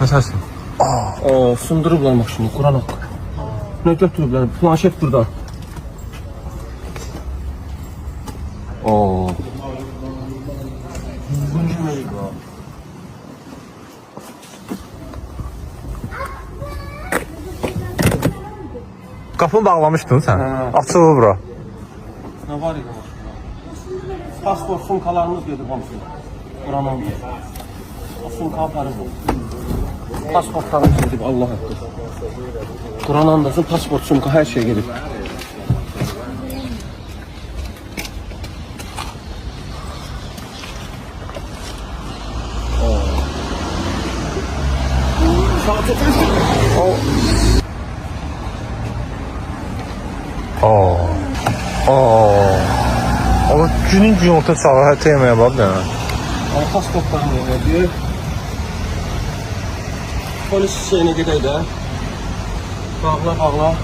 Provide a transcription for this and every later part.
Məsələn. Sındırıblar maşını, Quran haqqı. Ne götürüblər? Planşet burada. Bu ne ya? Qapını bağlamışdın sən. Açılır bura. Ne var ya maşında? Pasport sumkalarımız gedib hamısını. Quran haqqı. O sumka aparıb o. Pasportlarımız gedib Allah haqqı. Quran andasın, pasport, sumka, her şey gedib. O günün orta çağı yeməyə bax da. Ama pasportlarını veriyor. Polis şeyine gidelim de. Bağla.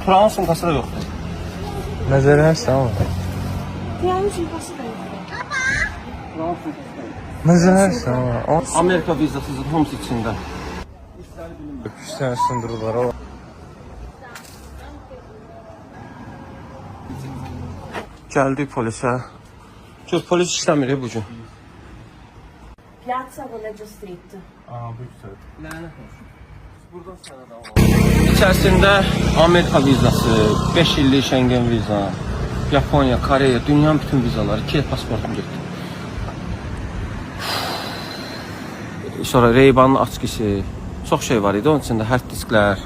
Kur'an sumkası da yoktu. Məzərərsən ama. Kur'an sumkası da yok. Kur'an sumkası da yok. Məzərərsən ama. Amerika vizasızın hamısı içinde. Sən sındırırlar o. Geldik polise. Çünkü polis işlemiyor bugün. Piazza Valeggio Street. İçerisinde Amerika vizası, 5 illik Schengen viza, Japonya, Koreya, dünyanın bütün vizaları, 2 pasportum getdi. Sonra Ray-Ban'ın açkisi, çok şey var idi. Onun içinde hard diskler,